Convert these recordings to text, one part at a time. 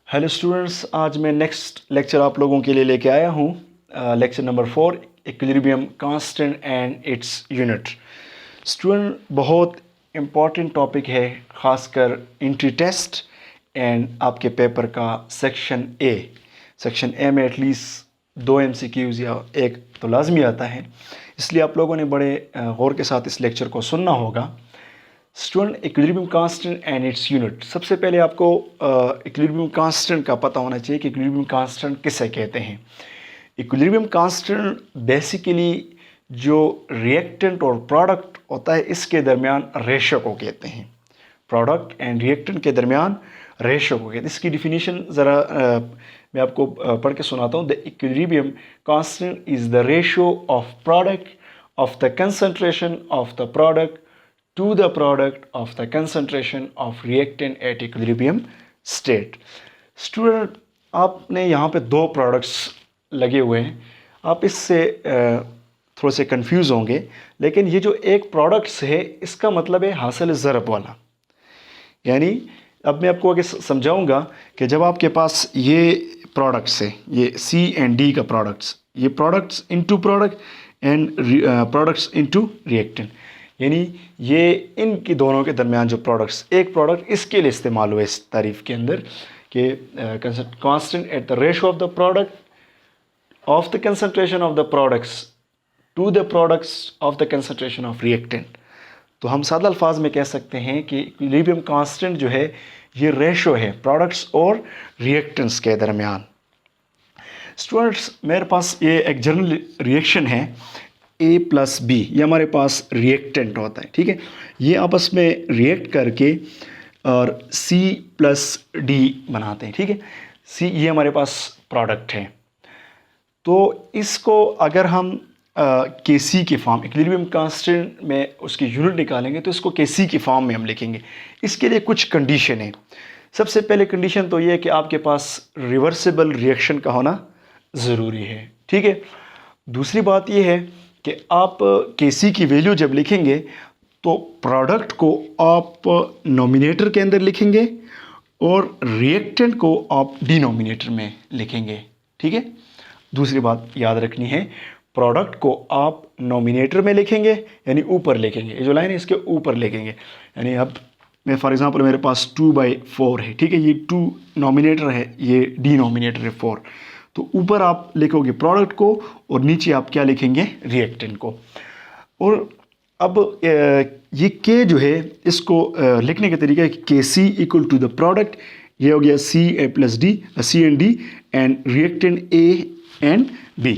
Hello students, आज मैं next lecture आप लोगों के लिए लेके आया हूँ। Lecture number 4, equilibrium constant and its unit. Student, बहुत इम्पॉर्टेंट टॉपिक है, ख़ासकर इंट्री टेस्ट एंड आपके पेपर का सेक्शन ए में एटलीस्ट 2 MCQs या एक तो लाजमी आता है, इसलिए आप लोगों ने बड़े गौर के साथ इस लेक्चर को सुनना होगा। Student, equilibrium constant and its unit. सबसे पहले आपको इक्विलिब्रियम कांस्टेंट का पता होना चाहिए कि इक्विलिब्रियम कांस्टेंट किसे कहते हैं। इक्विलिब्रियम कांस्टेंट बेसिकली जो रिएक्टेंट और प्रोडक्ट होता है इसके दरमियान रेशो को कहते हैं। प्रोडक्ट एंड रिएक्टेंट के दरमियान रेशो को कहते हैं। इसकी डिफिनीशन ज़रा मैं आपको पढ़ के सुनाता हूँ। The equilibrium constant is the ratio of product of the concentration of the product to the product of the concentration of reactant at equilibrium state। Student, आपने यहाँ पे 2 प्रोडक्ट्स लगे हुए हैं, आप इससे थोड़े से कंफ्यूज होंगे, लेकिन ये जो एक प्रोडक्ट्स है इसका मतलब है हासिल ज़रब वाला। यानी अब मैं आपको आगे समझाऊंगा कि जब आपके पास ये प्रोडक्ट्स है, ये C एंड D का प्रोडक्ट्स, ये products into product and products into reactant, यानी ये इनकी दोनों के दरमियान जो प्रोडक्ट्स, एक प्रोडक्ट इसके लिए इस्तेमाल हुआ इस तारीफ के अंदर कि constant at the ratio of the product of the concentration of the products to the products of the concentration of reactant. तो हम सादा अल्फाज में कह सकते हैं कि इक्विलिब्रियम कांस्टेंट जो है ये रेशो है प्रोडक्ट्स और रिएक्टेंट्स के दरमियान। स्टूडेंट्स, मेरे पास ये एक जनरल रिएक्शन है A प्लस बी, ये हमारे पास रिएक्टेंट होता है, ठीक है। ये आपस में रिएक्ट करके और C प्लस डी बनाते हैं, ठीक है। C ये हमारे पास प्रोडक्ट है। तो इसको अगर हम Kc के फॉर्म, इक्विलिब्रियम कांस्टेंट में उसकी यूनिट निकालेंगे तो इसको Kc की फॉर्म में हम लिखेंगे। इसके लिए कुछ कंडीशन है। सबसे पहले कंडीशन तो ये है कि आपके पास रिवर्सिबल रिएक्शन का होना ज़रूरी है, ठीक है। दूसरी बात ये है कि आप Kc की वैल्यू जब लिखेंगे तो प्रोडक्ट को आप नोमिनेटर के अंदर लिखेंगे और रिएक्टेंट को आप डिनोमिनेटर में लिखेंगे, ठीक है। दूसरी बात याद रखनी है, प्रोडक्ट को आप नोमिनेटर में लिखेंगे यानी ऊपर लिखेंगे, ये जो लाइन है इसके ऊपर लिखेंगे। यानी अब मैं फॉर एग्जांपल मेरे पास 2/4 है, ठीक है, ये 2 नोमिनेटर है, ये डिनोमिनेटर है 4, तो ऊपर आप लिखोगे प्रोडक्ट को और नीचे आप क्या लिखेंगे, रिएक्टेंट को। और अब ये K जो है इसको लिखने का तरीका है कि Kc equal to the product, ये हो गया C plus D, C and D and reactant A and B।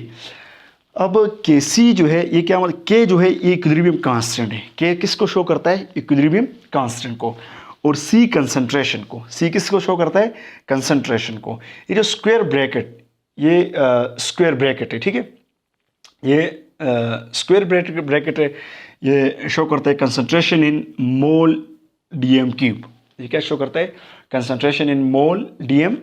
अब Kc जो है ये क्या मतलब, K जो है ये इक्विलिब्रियम कांस्टेंट है। K किसको शो करता है, इक्विलिब्रियम कांस्टेंट को, और C कंसंट्रेशन को। C किसको शो करता है, कंसंट्रेशन को। ये जो स्क्वायर ब्रैकेट, ये स्क्वायर ब्रैकेट है, ठीक है, ये स्क्वायर ब्रैकेट है, ये शो करता है concentration in mole dm cube. ये क्या शो करता है, concentration in mole dm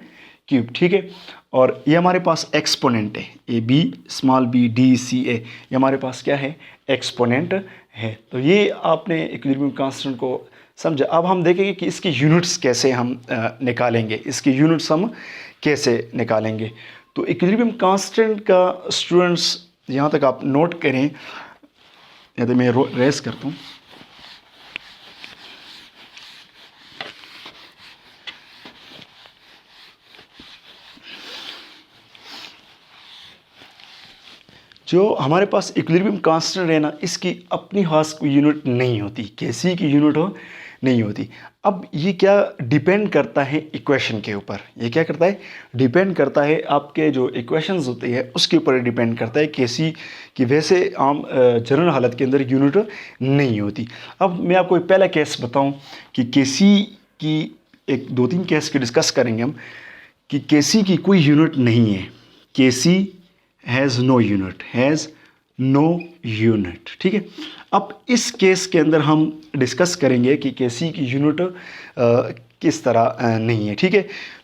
cube, ठीक है। और ये हमारे पास एक्सपोनेंट है, A B small B D C A, ये हमारे पास क्या है, एक्सपोनेंट है। तो ये आपने इक्विलिब्रियम कांस्टेंट को समझा। अब हम देखेंगे कि इसकी यूनिट्स कैसे हम निकालेंगे, इसकी यूनिट्स हम कैसे निकालेंगे। तो इक्विलिब्रियम कांस्टेंट का स्टूडेंट्स यहाँ तक आप नोट करें, या तो मैं रेस करता हूँ। जो हमारे पास इक्विलिब्रियम कांस्टेंट है ना, इसकी अपनी खास कोई यूनिट नहीं होती, Kc की यूनिट हो नहीं होती। अब ये क्या डिपेंड करता है इक्वेशन के ऊपर, ये क्या करता है, डिपेंड करता है आपके जो इक्वेशंस होती है उसके ऊपर डिपेंड करता है। Kc की वैसे आम जनरल हालत के अंदर यूनिट नहीं होती। अब मैं आपको एक पहला केस बताऊं कि Kc की, एक 2-3 केस के डिस्कस करेंगे हम कि Kc की कोई यूनिट नहीं है। Kc has no unit, has no unit, ठीक है। अब इस केस के अंदर हम डिस्कस करेंगे कि Kc की यूनिट किस तरह नहीं है, ठीक है।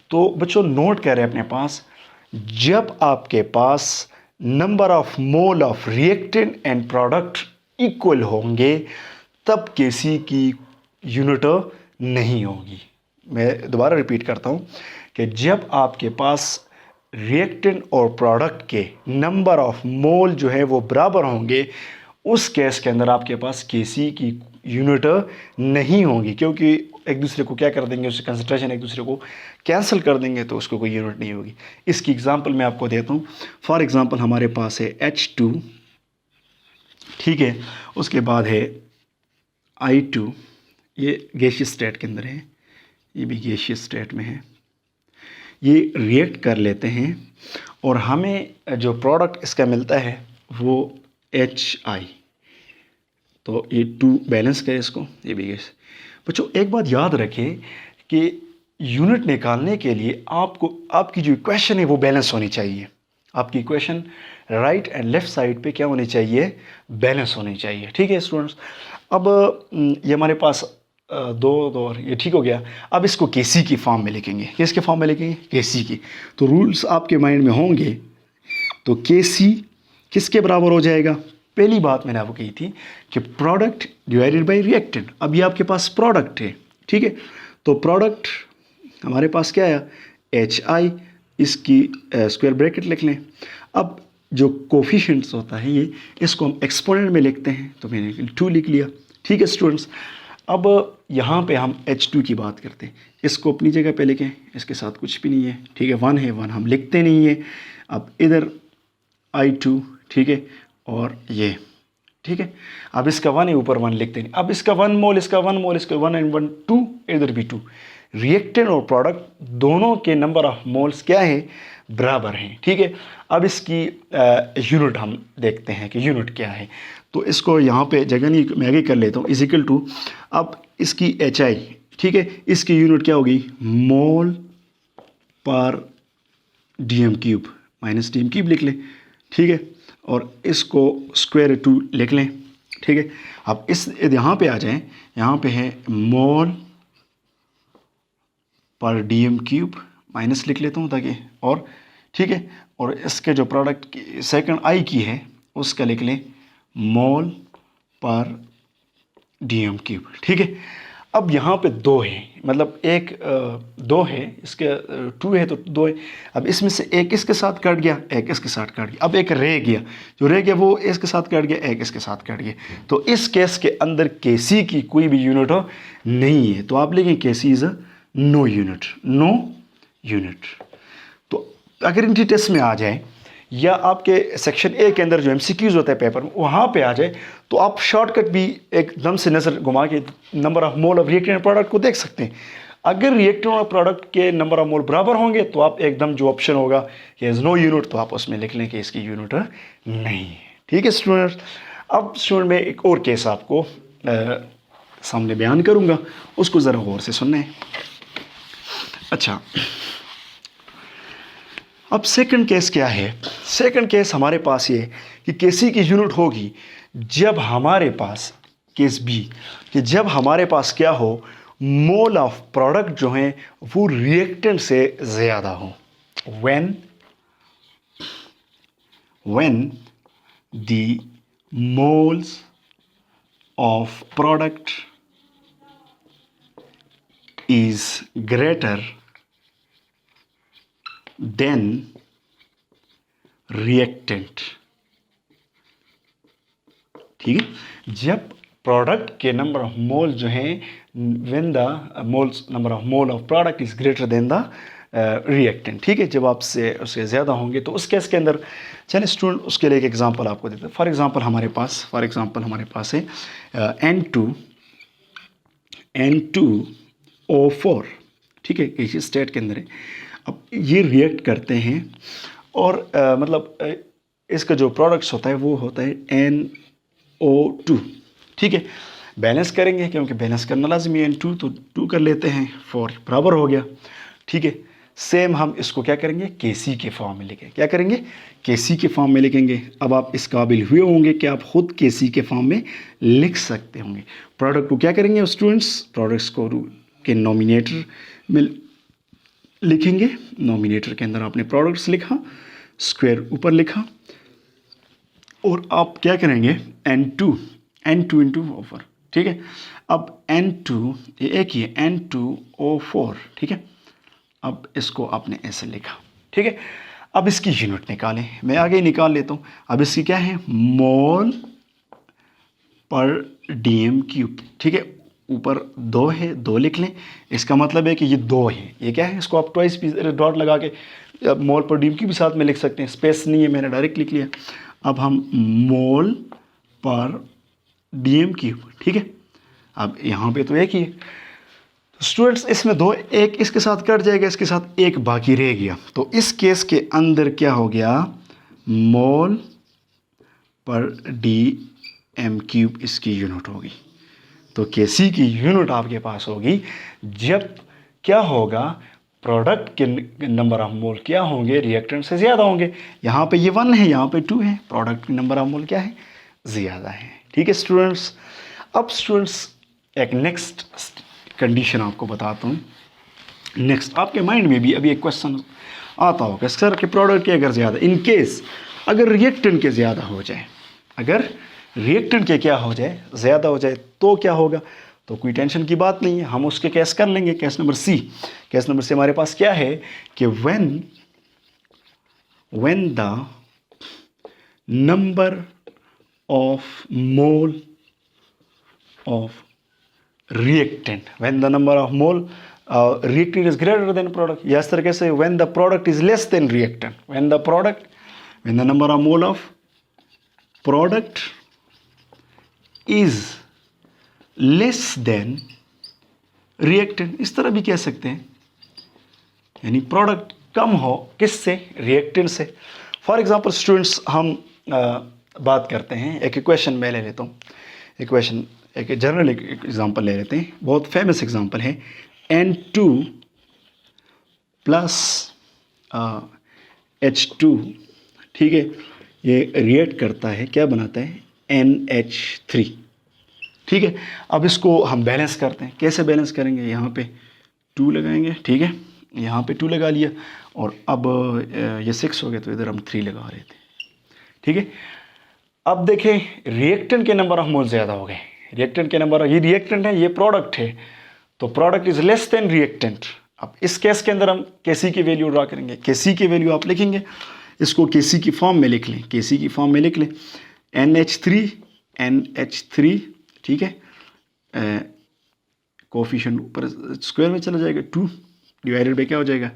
तो बच्चों नोट करें अपने पास, जब आपके पास number of mole of reactant and product equal होंगे तब Kc की यूनिट नहीं होगी, मैं दोबारा रिपीट करता हूँ कि जब आपके पास रिएक्टेंट और प्रोडक्ट के नंबर ऑफ मोल जो है वो बराबर होंगे, उस केस के अंदर आपके पास केसी की यूनिट नहीं होगी, क्योंकि एक दूसरे को क्या कर देंगे, उससे कंसंट्रेशन एक दूसरे को कैंसिल कर देंगे, तो उसको कोई यूनिट नहीं होगी। इसकी एग्जांपल मैं आपको देता हूँ। फॉर एग्जांपल हमारे पास है H2, ठीक है, उसके बाद है I2, ये गैसियस स्टेट के अंदर है, ये भी गैसियस स्टेट में है। ये रिएक्ट कर लेते हैं और हमें जो प्रोडक्ट इसका मिलता है वो HI। तो ये 2 बैलेंस करें इसको, ये भी गैस। बच्चों एक बात याद रखें कि यूनिट निकालने के लिए आपको आपकी जो इक्वेशन है वो बैलेंस होनी चाहिए। आपकी equation right and left side पे क्या होनी चाहिए, बैलेंस होनी चाहिए। ठीक है स्टूडेंट्स, अब ये हमारे पास दो और ये ठीक हो गया। अब इसको केसी की फॉर्म में लिखेंगे। किसके फॉर्म में लिखेंगे, केसी की। तो रूल्स आपके माइंड में होंगे। तो केसी किसके बराबर हो जाएगा, पहली बात मैंने आपको कही थी कि प्रोडक्ट डिवाइडेड बाय रिएक्टेंट। अब ये आपके पास प्रोडक्ट है, ठीक है, तो प्रोडक्ट हमारे पास क्या आया, HI, इसकी स्क्वायर ब्रैकेट लिख लें। अब जो कोफिशिएंट्स होता है ये, इसको हम एक्सपोनेंट में लिखते हैं, तो मैंने 2 लिख लिया। ठीक है स्टूडेंट्स, अब यहाँ पे हम H2 की बात करते हैं। इसको अपनी जगह पे लिखें, इसके साथ कुछ भी नहीं है, ठीक है, 1 है, 1 हम लिखते नहीं है। अब इधर I2, ठीक है, और ये, ठीक है, अब इसका 1 है, ऊपर 1 लिखते नहीं। अब इसका 1 मोल, इसका 1 मोल, इसका 1 एंड 1 2, इधर भी 2। रिएक्टेंट और प्रोडक्ट दोनों के नंबर ऑफ मोल्स क्या है, बराबर हैं। ठीक है, अब इसकी यूनिट हम देखते हैं कि यूनिट क्या है। तो इसको यहाँ पे जगह नहीं, मैं आगे कर लेता हूँ, इजिकल टू, अब इसकी HI, ठीक है, इसकी यूनिट क्या होगी, मोल पर DM cube, minus DM cube लिख लें, ठीक है, और इसको स्क्वायर 2 लिख लें। ठीक है, अब इस यहाँ पे आ जाएं, यहाँ पे है मोल पर DM क्यूब, माइनस लिख लेता हूँ ताकि, और ठीक है, और इसके जो प्रोडक्ट की सेकंड I की है उसका लिख लें मोल पर DM क्यूब। ठीक है, अब यहाँ पे 2 है, मतलब एक 2 है, इसके 2 है तो 2 है। अब इसमें से एक इसके साथ कट गया, एक इसके साथ कट गया, अब एक रह गया, जो रह गया वो इसके साथ कट गया, एक इसके साथ कट गया। तो इस केस के अंदर केसी की कोई भी यूनिट नहीं है, तो आप लिखें KC is a no unit, no unit. तो अगर इनकी टेस्ट में आ जाए या आपके सेक्शन ए के अंदर जो MCQs होता है पेपर में वहाँ पे आ जाए, तो आप शॉर्टकट भी एकदम से नज़र घुमा के number of mole of reactant product को देख सकते हैं। अगर रिएक्टेंट और प्रोडक्ट के नंबर ऑफ मोल बराबर होंगे तो आप एकदम जो ऑप्शन होगा कि इज़ नो यूनिट, तो आप उसमें लिख लें कि इसकी यूनिट नहीं है। ठीक है स्टूडेंट्स, अब स्टूडेंट में एक और केस आपको सामने बयान करूँगा, उसको ज़रा गौर से सुनना है। अच्छा, अब सेकंड केस क्या है, सेकंड केस हमारे पास ये कि केसी की यूनिट होगी जब हमारे पास, केस बी, कि जब हमारे पास क्या हो, मोल ऑफ प्रोडक्ट जो हैं वो रिएक्टेंट से ज़्यादा हो। When the moles of product is greater than reactant. ठीक है, जब प्रोडक्ट के नंबर ऑफ मोल जो हैं, when the moles number of mole of product is greater than the reactant. ठीक है, जब आपसे उससे ज़्यादा होंगे तो उस केस के अंदर, चलिए स्टूडेंट उसके लिए एक एग्जांपल आपको देते हैं। फॉर एग्जांपल हमारे पास है N2O4, ठीक है, इसी स्टेट के अंदर है। अब ये रिएक्ट करते हैं और मतलब इसका जो प्रोडक्ट्स होता है वो होता है NO2। ठीक है, बैलेंस करेंगे क्योंकि बैलेंस करना लाजमी है, N2 तो 2 कर लेते हैं, 4 बराबर हो गया। ठीक है, सेम हम इसको क्या करेंगे, केसी के फॉर्म में लिखेंगे। क्या करेंगे, केसी के फॉर्म में लिखेंगे। अब आप इस काबिल हुए होंगे कि आप खुद केसी के फॉर्म में लिख सकते होंगे। प्रोडक्ट को क्या करेंगे स्टूडेंट्स, प्रोडक्ट्स को के नॉमिनेटर में लिखेंगे। नॉमिनेटर के अंदर आपने प्रोडक्ट्स लिखा, स्क्वायर ऊपर लिखा, और आप क्या करेंगे, N2 इंटू ओवर ठीक है। अब N2 ये एक ही है, N2O4, ठीक है। अब इसको आपने ऐसे लिखा, ठीक है। अब इसकी यूनिट निकालें, मैं आगे ही निकाल लेता हूँ। अब इसकी क्या है, मोल पर डीएम क्यूब, ठीक है। ऊपर 2 है, 2 लिख लें, इसका मतलब है कि ये 2 है। ये क्या है, इसको आप ट्वाइस डॉट लगा के मोल पर डीएम क्यूब भी साथ में लिख सकते हैं, स्पेस नहीं है, मैंने डायरेक्ट लिख लिया। अब हम मोल पर डीएम क्यूब, ठीक है। अब यहाँ पे तो एक ही है, तो स्टूडेंट्स इसमें 2, एक इसके साथ कट जाएगा, इसके साथ एक बाकी रह गया। तो इस केस के अंदर क्या हो गया, मोल पर डी एम क्यूब इसकी यूनिट होगी। तो केसी की यूनिट आपके पास होगी जब क्या होगा, प्रोडक्ट के नंबर ऑफ मोल क्या होंगे, रिएक्टेंट से ज़्यादा होंगे। यहाँ पे ये 1 है, यहाँ पे 2 है, प्रोडक्ट के नंबर ऑफ मोल क्या है, ज़्यादा है। ठीक है स्टूडेंट्स। अब स्टूडेंट्स एक नेक्स्ट कंडीशन आपको बताता हूँ। नेक्स्ट आपके माइंड में भी अभी एक क्वेश्चन आता होगा, सर के प्रोडक्ट के अगर ज़्यादा, इन केस अगर रिएक्टेंट के ज़्यादा हो जाए, अगर रिएक्टेंट के क्या हो जाए, ज़्यादा हो जाए तो क्या होगा। तो कोई टेंशन की बात नहीं है, हम उसके केस कर लेंगे। Case number C, case number C हमारे पास क्या है कि when the number of mole of reactant, when the number of mole reactant is greater than product, या इस तरीके से when the product is less than reactant, when the number of mole of product is less than reactant, इस तरह भी कह सकते हैं, यानी प्रोडक्ट कम हो किससे, रिएक्टेंट से। फॉर एग्जांपल स्टूडेंट्स हम बात करते हैं, एक इक्वेशन मैं ले लेता हूँ, इक्वेशन एक जनरल एग्जांपल ले लेते हैं, बहुत फेमस एग्जांपल है। N2 प्लस H2, ठीक है, ये रिएक्ट करता है, क्या बनाता है, NH3, ठीक है। अब इसको हम बैलेंस करते हैं, कैसे बैलेंस करेंगे, यहाँ पे 2 लगाएंगे, ठीक है, यहाँ पे 2 लगा लिया, और अब ये 6 हो गया तो इधर हम 3 लगा रहे थे, ठीक है। अब देखें रिएक्टेंट के नंबर ऑफ मोल ज़्यादा हो गए, रिएक्टेंट के नंबर, ये रिएक्टेंट है, ये प्रोडक्ट है, तो product is less than reactant. अब इस केस के अंदर हम केसी की वैल्यू ड्रा करेंगे, केसी की वैल्यू आप लिखेंगे, इसको केसी की फॉर्म में लिख लें, केसी की फॉर्म में लिख लें, NH3, ठीक है, कोफिशिएंट ऊपर स्क्वायर में चला जाएगा, 2 डिवाइडेड बाई क्या हो जाएगा,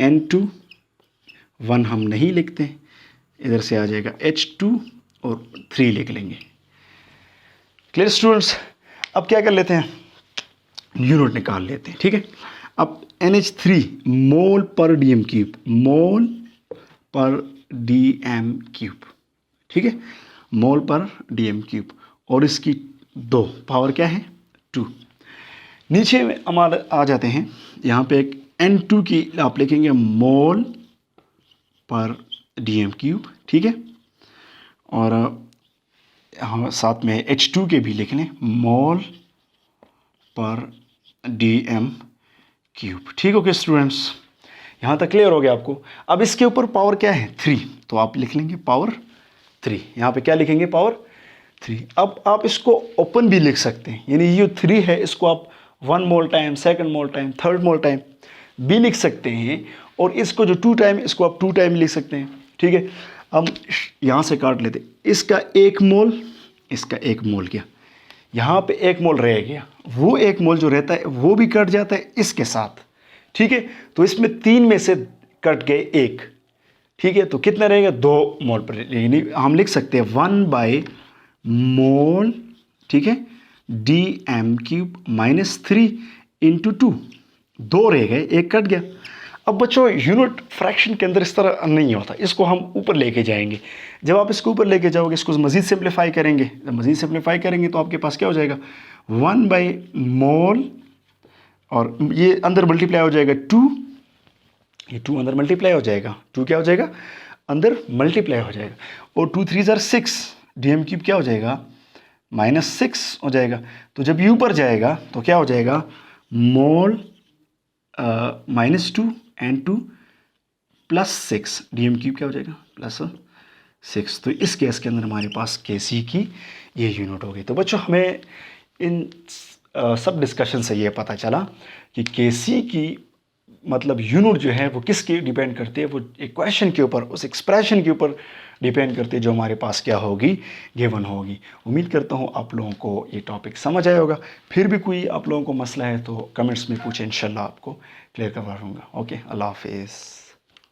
N2, 1 हम नहीं लिखते, इधर से आ जाएगा H2 और 3 लिख लेंगे। Clear students. अब क्या कर लेते हैं, यूनिट निकाल लेते हैं, ठीक है। अब NH3 मोल पर डीएम क्यूब, मोल पर डीएम क्यूब, ठीक है, मोल पर डीएम क्यूब, और इसकी 2 पावर क्या है, 2। नीचे में हमारे आ जाते हैं, यहाँ पे एक N2 की आप लिखेंगे मोल पर डीएम क्यूब, ठीक है, और हाँ साथ में H2 के भी लिख लें, मोल पर डीएम क्यूब, ठीक हो गया स्टूडेंट्स। यहाँ तक क्लियर हो गया आपको। अब इसके ऊपर पावर क्या है, 3, तो आप लिख लेंगे पावर 3, यहाँ पे क्या लिखेंगे, पावर 3। अब आप इसको ओपन भी लिख सकते हैं, यानी ये 3 है, इसको आप 1 मोल टाइम, 2nd मोल टाइम, 3rd मोल टाइम भी लिख सकते हैं, और इसको जो 2 टाइम, इसको आप 2 टाइम लिख सकते हैं, ठीक है। हम यहाँ से काट लेते, इसका 1 मोल, इसका 1 मोल गया, यहाँ पे 1 मोल रह गया, वो 1 मोल जो रहता है वो भी कट जाता है इसके साथ, ठीक है। तो इसमें 3 में से कट गए 1, ठीक है, तो कितना रहेगा, 2 मोल पर, यानी हम लिख सकते हैं 1/मोल, ठीक है, dm³ -3 × 2, 2 रह गए, 1 कट गया। अब बच्चों यूनिट फ्रैक्शन के अंदर इस तरह नहीं होता, इसको हम ऊपर लेके जाएंगे। जब आप इसको ऊपर लेके जाओगे, इसको मज़ीद सिंप्लीफाई करेंगे, जब मज़ीद सिंप्लीफाई करेंगे तो आपके पास क्या हो जाएगा, 1/मोल, और ये अंदर मल्टीप्लाई हो जाएगा 2, ये 2 अंदर मल्टीप्लाई हो जाएगा, 2 क्या हो जाएगा, अंदर मल्टीप्लाई हो जाएगा, और 2 3 ज़ार 6, dm³ क्या हो जाएगा, -6 हो जाएगा। तो जब ये ऊपर जाएगा तो क्या हो जाएगा, मोल -2 and 2 +6, dm³ क्या हो जाएगा, +6। तो इस केस के अंदर हमारे पास केसी की ये यूनिट हो गई। तो बच्चों हमें इन सब डिस्कशन से ये पता चला कि केसी की मतलब यूनिट जो है वो किसके डिपेंड करती है, वो एक क्वेश्चन के ऊपर, उस एक्सप्रेशन के ऊपर डिपेंड करती है जो हमारे पास क्या होगी, गिवन होगी। उम्मीद करता हूँ आप लोगों को ये टॉपिक समझ आया होगा। फिर भी कोई आप लोगों को मसला है तो कमेंट्स में पूछें, इंशाल्लाह आपको क्लियर करवा दूँगा। ओके, अल्लाह हाफिज़।